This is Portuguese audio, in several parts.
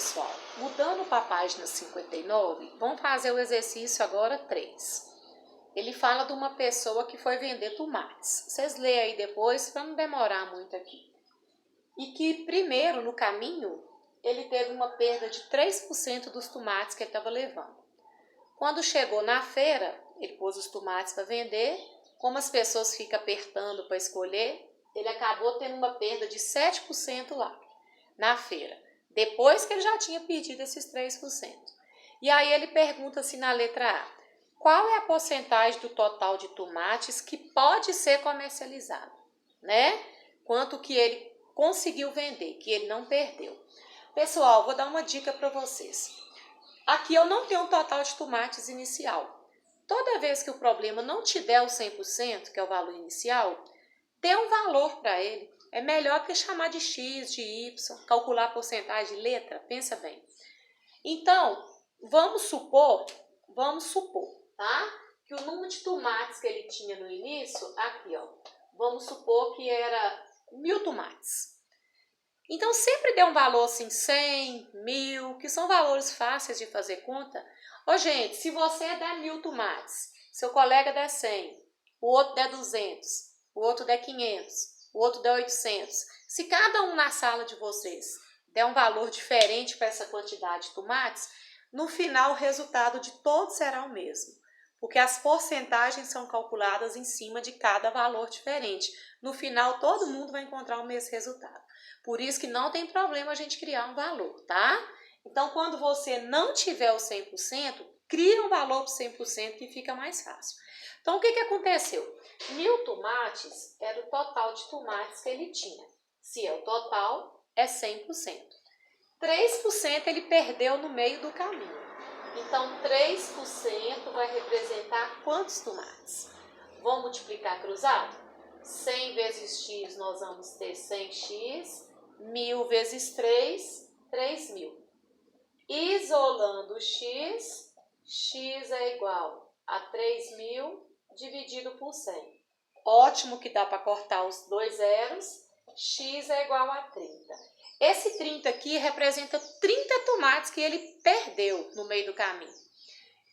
pessoal, mudando para a página 59, vamos fazer o exercício agora 3. Ele fala de uma pessoa que foi vender tomates. Vocês leem aí depois para não demorar muito aqui. E que primeiro, no caminho, ele teve uma perda de 3% dos tomates que ele estava levando. Quando chegou na feira, ele pôs os tomates para vender. Como as pessoas ficam apertando para escolher, ele acabou tendo uma perda de 7% lá na feira, depois que ele já tinha perdido esses 3%. E aí ele pergunta assim na letra A, qual é a porcentagem do total de tomates que pode ser comercializado, né? Quanto que ele conseguiu vender, que ele não perdeu. Pessoal, vou dar uma dica para vocês. Aqui eu não tenho um total de tomates inicial. Toda vez que o problema não te der o 100%, que é o valor inicial, dê um valor para ele. É melhor que chamar de X, de Y, calcular a porcentagem de letra, pensa bem. Então, vamos supor, tá? Que o número de tomates que ele tinha no início, aqui ó, vamos supor que era 1.000 tomates. Então, sempre dê um valor assim, 100, 1.000, que são valores fáceis de fazer conta. Ô, gente, se você der 1.000 tomates, seu colega der 100, o outro der 200, o outro der 500, o outro der 800. Se cada um na sala de vocês der um valor diferente para essa quantidade de tomates, no final o resultado de todos será o mesmo. Porque as porcentagens são calculadas em cima de cada valor diferente. No final, todo mundo vai encontrar o mesmo resultado. Por isso que não tem problema a gente criar um valor, tá? Então, quando você não tiver o 100%, cria um valor para 100% que fica mais fácil. Então, o que aconteceu? 1.000 tomates era o total de tomates que ele tinha. Se é o total, é 100%. 3% ele perdeu no meio do caminho. Então, 3% vai representar quantos tomates? Vamos multiplicar cruzado? 100 vezes x, nós vamos ter 100x. 1.000 vezes 3, 3.000. Isolando x, x é igual a 3.000 dividido por 100. Ótimo que dá para cortar os dois zeros. X é igual a 30. Esse 30 aqui representa 30 tomates que ele perdeu no meio do caminho.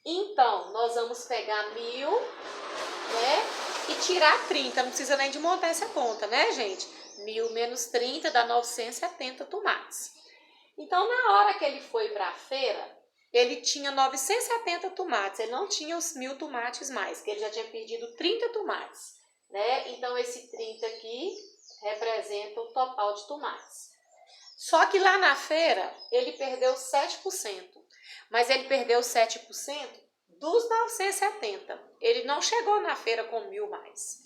Então, nós vamos pegar 1.000, né? E tirar 30. Não precisa nem de montar essa conta, né, gente? 1.000 menos 30 dá 970 tomates. Então, na hora que ele foi para a feira, ele tinha 970 tomates. Ele não tinha os 1.000 tomates mais, porque ele já tinha perdido 30 tomates, né? Então, esse 30 aqui representa o total de tomates. Só que lá na feira, ele perdeu 7%. Mas ele perdeu 7% dos 970. Ele não chegou na feira com 1.000 mais.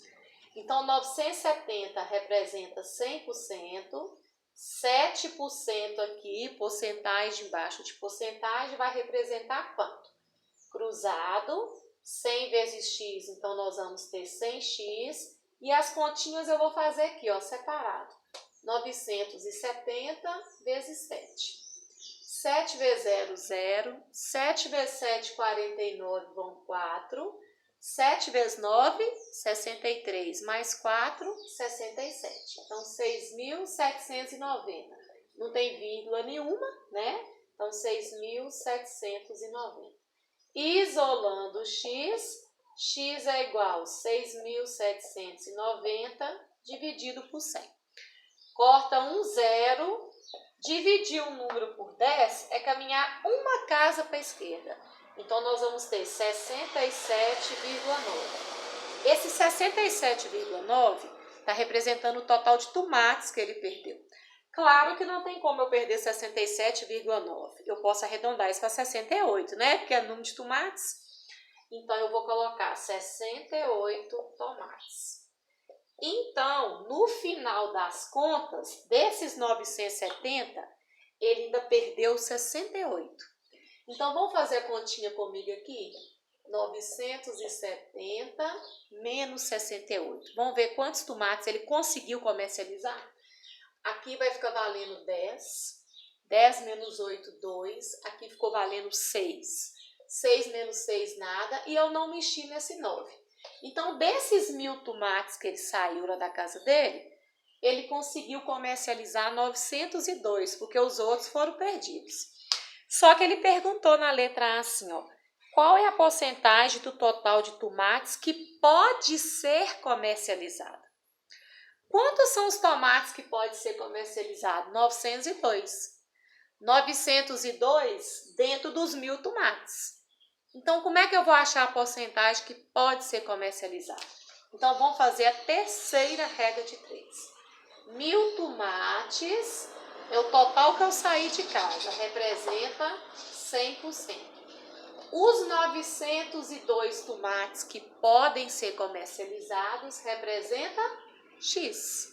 Então, 970 representa 100%. 7% aqui, porcentagem embaixo de porcentagem, vai representar quanto? Cruzado, 100 vezes x, então nós vamos ter 100x. E as continhas eu vou fazer aqui, ó, separado. 970 vezes 7. 7 vezes 0, 0. 7 vezes 7, 49, vão 4. 7 vezes 9, 63. Mais 4, 67. Então, 6.790. Não tem vírgula nenhuma, né? Então, 6.790. Isolando x, x é igual a 6.790 dividido por 100. Corta um zero. Dividir um número por 10 é caminhar uma casa para a esquerda. Então, nós vamos ter 67,9. Esse 67,9 está representando o total de tomates que ele perdeu. Claro que não tem como eu perder 67,9. Eu posso arredondar isso para 68, né? Porque é número de tomates. Então, eu vou colocar 68 tomates. Então, no final das contas, desses 970, ele ainda perdeu 68. Então, vamos fazer a continha comigo aqui? 970 menos 68. Vamos ver quantos tomates ele conseguiu comercializar? Aqui vai ficar valendo 10. 10 menos 8, 2. Aqui ficou valendo 6. 6 menos 6, nada. E eu não mexi nesse 9. Então, desses 1.000 tomates que ele saiu lá da casa dele, ele conseguiu comercializar 902, porque os outros foram perdidos. Só que ele perguntou na letra A assim, ó, qual é a porcentagem do total de tomates que pode ser comercializada? Quantos são os tomates que pode ser comercializado? 902. 902 dentro dos 1.000 tomates. Então, como é que eu vou achar a porcentagem que pode ser comercializada? Então, vamos fazer a terceira regra de 3. 1.000 tomates é o total que eu saí de casa, representa 100%. Os 902 tomates que podem ser comercializados representa X.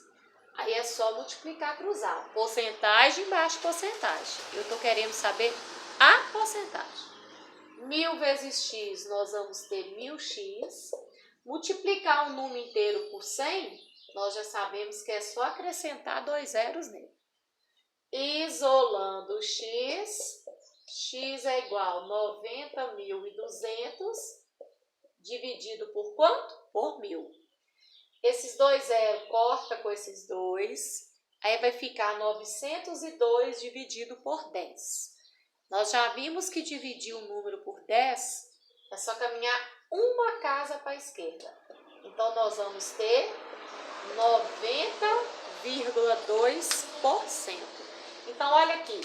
Aí é só multiplicar, cruzar. Porcentagem baixa porcentagem. Eu estou querendo saber a porcentagem. 1.000 vezes X, nós vamos ter 1.000X. Multiplicar um número inteiro por 100, nós já sabemos que é só acrescentar 2 zeros nele. Isolando X, X é igual a 90.200 dividido por quanto? Por 1.000. Esses 2 zeros corta com esses 2, aí vai ficar 902 dividido por 10. Nós já vimos que dividir um número por 10 é só caminhar uma casa para a esquerda. Então, nós vamos ter 90,2%. Então, olha aqui,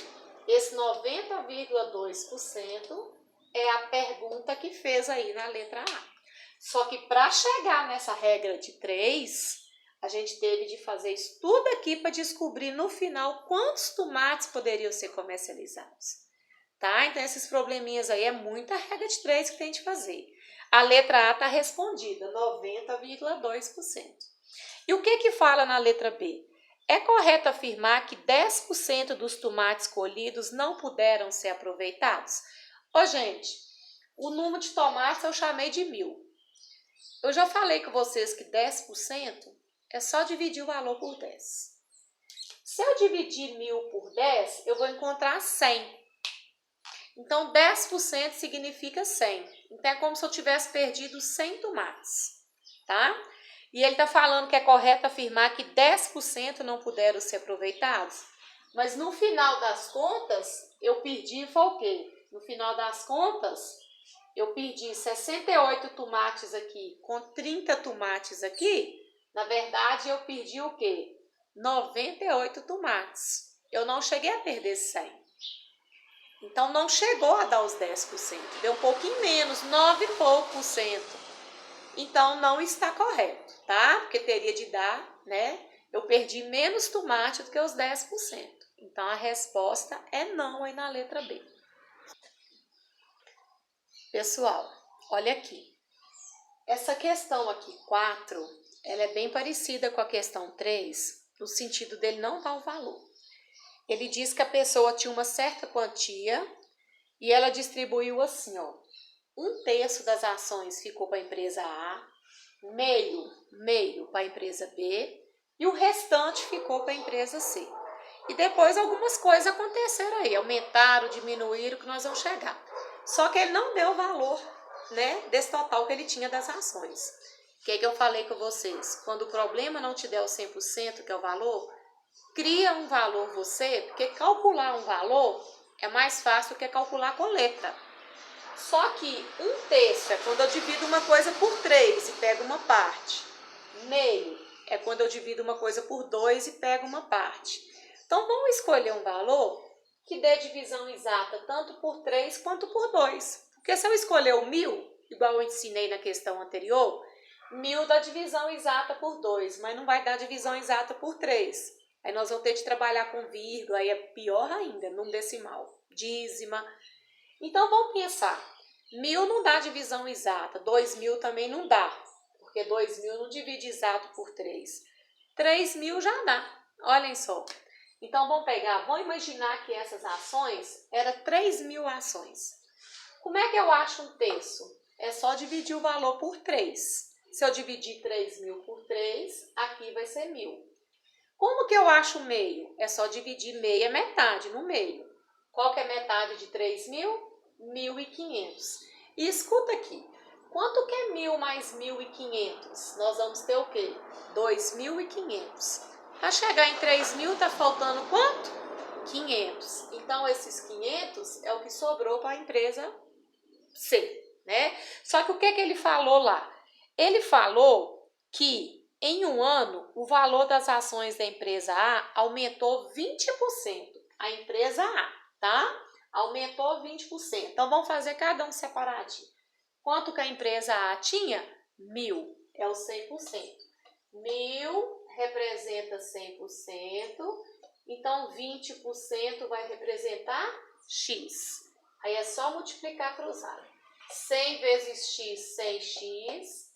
esse 90,2% é a pergunta que fez aí na letra A. Só que para chegar nessa regra de 3, a gente teve de fazer isso tudo aqui para descobrir no final quantos tomates poderiam ser comercializados. Tá? Então, esses probleminhas aí é muita regra de 3 que tem de fazer. A letra A está respondida, 90,2%. E o que fala na letra B? É correto afirmar que 10% dos tomates colhidos não puderam ser aproveitados? Ô, gente, o número de tomates eu chamei de 1.000. Eu já falei com vocês que 10% é só dividir o valor por 10. Se eu dividir 1.000 por 10, eu vou encontrar 100. Então, 10% significa 100. Então, é como se eu tivesse perdido 100 tomates, tá? E ele está falando que é correto afirmar que 10% não puderam ser aproveitados. Mas no final das contas, eu perdi foi o quê? No final das contas, eu perdi 68 tomates aqui com 30 tomates aqui. Na verdade, eu perdi o quê? 98 tomates. Eu não cheguei a perder 100. Então, não chegou a dar os 10%. Deu um pouquinho menos, 9 e pouco por cento. Então, não está correto, tá? Porque teria de dar, né? Eu perdi menos tomate do que os 10%. Então, a resposta é não aí na letra B. Pessoal, olha aqui. Essa questão aqui, 4, ela é bem parecida com a questão 3, no sentido dele não dar o valor. Ele diz que a pessoa tinha uma certa quantia e ela distribuiu assim, ó. 1/3 das ações ficou para a empresa A, meio para a empresa B e o restante ficou para a empresa C. E depois algumas coisas aconteceram aí, aumentaram, diminuíram, que nós vamos chegar. Só que ele não deu o valor, né, desse total que ele tinha das ações. O que eu falei com vocês? Quando o problema não te der o 100%, que é o valor, cria um valor você, porque calcular um valor é mais fácil do que calcular com letra. Só que 1/3 é quando eu divido uma coisa por 3 e pego uma parte. Meio é quando eu divido uma coisa por 2 e pego uma parte. Então, vamos escolher um valor que dê divisão exata tanto por 3 quanto por 2. Porque se eu escolher o 1.000, igual eu ensinei na questão anterior, 1.000 dá divisão exata por 2, mas não vai dar divisão exata por 3. Aí nós vamos ter de trabalhar com vírgula, aí é pior ainda, num decimal, dízima. Então, vamos pensar, 1.000 não dá divisão exata, 2.000 também não dá, porque 2.000 não divide exato por 3. 3.000 já dá, olhem só. Então, vamos imaginar que essas ações eram 3.000 ações. Como é que eu acho 1/3? É só dividir o valor por 3. Se eu dividir 3.000 por 3, aqui vai ser 1.000. Como que eu acho meio? É só dividir meia metade no meio. Qual que é metade de 3.000? 1.500. E escuta aqui, quanto que é 1.000 mais 1.500? Nós vamos ter o quê? 2.500. Para chegar em 3.000, está faltando quanto? 500. Então, esses 500 é o que sobrou para a empresa C, né? Só que o que ele falou lá? Ele falou que em um ano o valor das ações da empresa A aumentou 20%. A empresa A, tá? Aumentou 20%. Então, vamos fazer cada um separadinho. Quanto que a empresa A tinha? 1.000. É o 100%. 1.000 representa 100%. Então, 20% vai representar X. Aí é só multiplicar cruzado. 100 vezes X, 100X.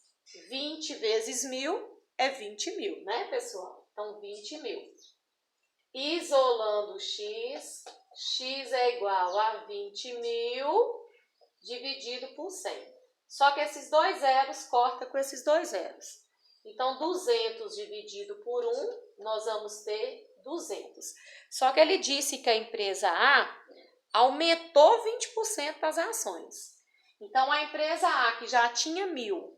20 vezes 1.000 é 20.000, né, pessoal? Então, 20.000. Isolando X, X é igual a 20.000 dividido por 100. Só que esses dois zeros corta com esses dois zeros. Então, 200 dividido por 1, nós vamos ter 200. Só que ele disse que a empresa A aumentou 20% das ações. Então, a empresa A, que já tinha 1.000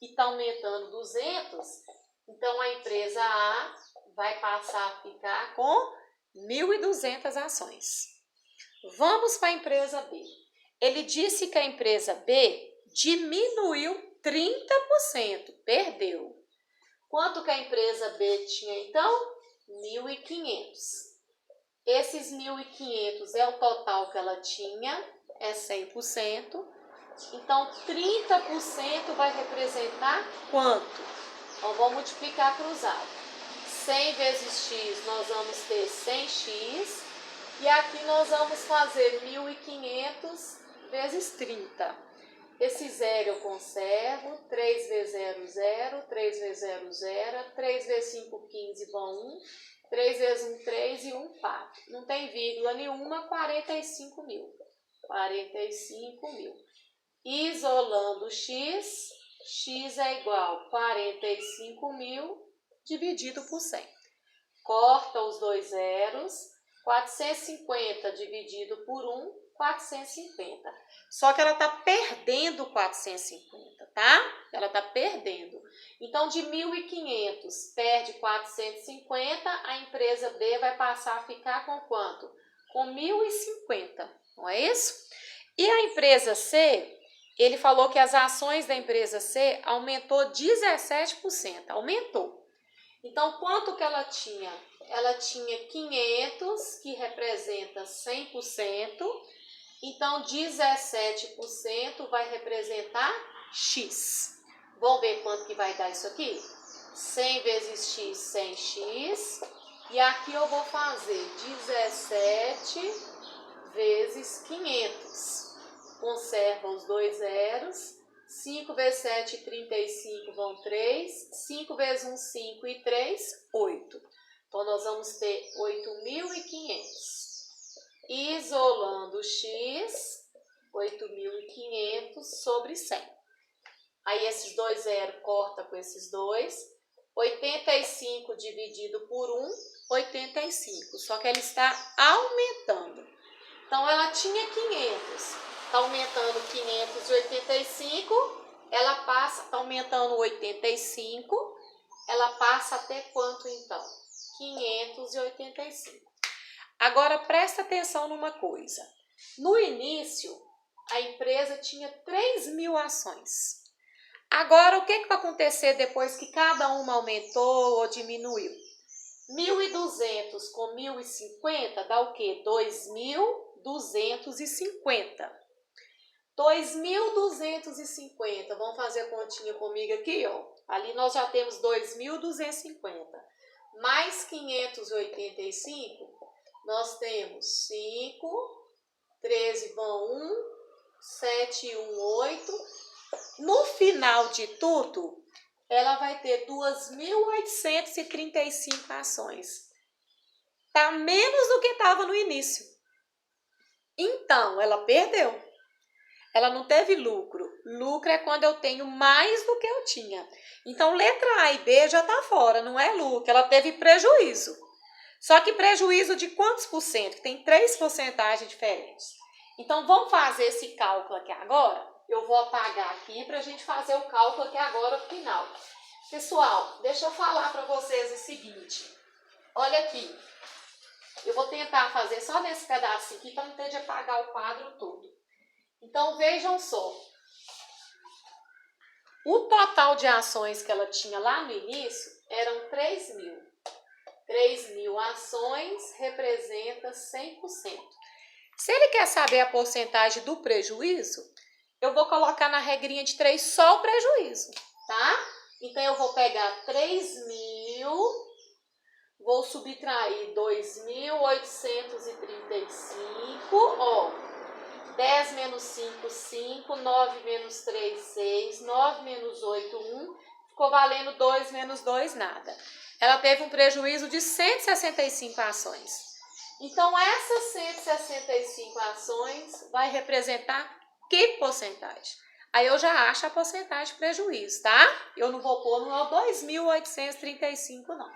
e está aumentando 200, então a empresa A vai passar a ficar com 1.200 ações. Vamos para a empresa B. Ele disse que a empresa B diminuiu 30%, perdeu. Quanto que a empresa B tinha então? 1.500. Esses 1.500 é o total que ela tinha, é 100%. Então, 30% vai representar quanto? Então, vamos multiplicar cruzado. 100 vezes x, nós vamos ter 100x. E aqui nós vamos fazer 1.500 vezes 30. Esse zero eu conservo, 3 vezes 0, 0, 3 vezes 0, 0, 3 vezes 5, 15, vão 1, 3 vezes 1, 3 e 1, 4. Não tem vírgula nenhuma, 45.000. 45.000. Isolando x, x é igual a 45.000 dividido por 100. Corta os dois zeros, 450 dividido por 1, 450. Só que ela está perdendo 450, tá? Ela está perdendo. Então, de 1.500 perde 450, a empresa B vai passar a ficar com quanto? Com 1.050, não é isso? E a empresa C, ele falou que as ações da empresa C aumentou 17%, aumentou. Então, quanto que ela tinha? Ela tinha 500, que representa 100%. Então, 17% vai representar X. Vamos ver quanto que vai dar isso aqui? 100 vezes X, 100X. E aqui eu vou fazer 17 vezes 500. Conserva os dois zeros. 5 vezes 7, 35, vão 3. 5 vezes 1, 5 e 3, 8. Então, nós vamos ter 8.500. Isolando x, 8.500 sobre 100. Aí, esses dois zeros corta com esses dois. 85 dividido por 1, 85. Só que ela está aumentando. Então, ela tinha 500. Está aumentando 585. Ela passa, está aumentando 85. Ela passa até quanto, então? 585. Agora, presta atenção numa coisa. No início, a empresa tinha 3.000 ações. Agora, o que vai acontecer depois que cada uma aumentou ou diminuiu? 1.200 com 1.050 dá o quê? 2.250. 2.250, vamos fazer a continha comigo aqui, ó. Ali nós já temos 2.250. Mais 585, nós temos 5, 13 vão 1, 7 e 1, 8. No final de tudo, ela vai ter 2.835 ações. Tá menos do que estava no início. Então, ela perdeu. Ela não teve lucro. Lucro é quando eu tenho mais do que eu tinha. Então, letra A e B já está fora, não é lucro. Ela teve prejuízo. Só que prejuízo de quantos por cento? Que tem 3 porcentagens diferentes. Então, vamos fazer esse cálculo aqui agora? Eu vou apagar aqui para a gente fazer o cálculo aqui agora no final. Pessoal, deixa eu falar para vocês o seguinte. Olha aqui. Eu vou tentar fazer só nesse pedacinho aqui para não ter de apagar o quadro todo. Então, vejam só. O total de ações que ela tinha lá no início eram 3.000. 3.000 ações representa 100%. Se ele quer saber a porcentagem do prejuízo, eu vou colocar na regrinha de 3 só o prejuízo, tá? Então, eu vou pegar 3.000, vou subtrair 2.835, ó. 10 menos 5, 5, 9 menos 3, 6, 9 menos 8, 1, ficou valendo 2 menos 2, nada. Ela teve um prejuízo de 165 ações. Então, essas 165 ações vai representar que porcentagem? Aí eu já acho a porcentagem de prejuízo, tá? Eu não vou pôr no 2.835, não.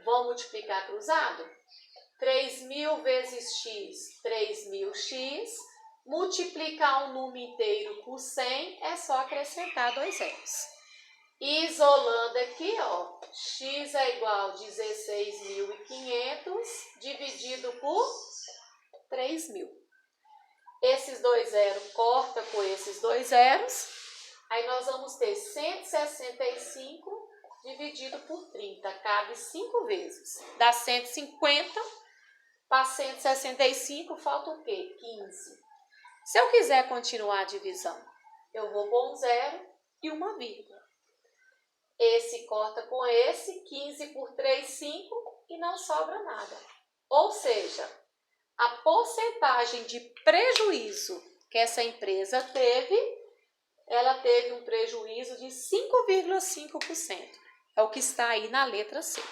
Vou multiplicar cruzado? 3.000 vezes x, 3.000x. Multiplicar um número inteiro por 100 é só acrescentar 2 zeros. Isolando aqui, ó, x é igual a 16.500 dividido por 3.000. Esses 2 zeros corta com esses 2 zeros. Aí nós vamos ter 165 dividido por 30. Cabe 5 vezes. Dá 150 para 165, falta o quê? 15. Se eu quiser continuar a divisão, eu vou pôr um zero e uma vírgula. Esse corta com esse, 15 por 3, 5, e não sobra nada. Ou seja, a porcentagem de prejuízo que essa empresa teve, ela teve um prejuízo de 5,5%. É o que está aí na letra C.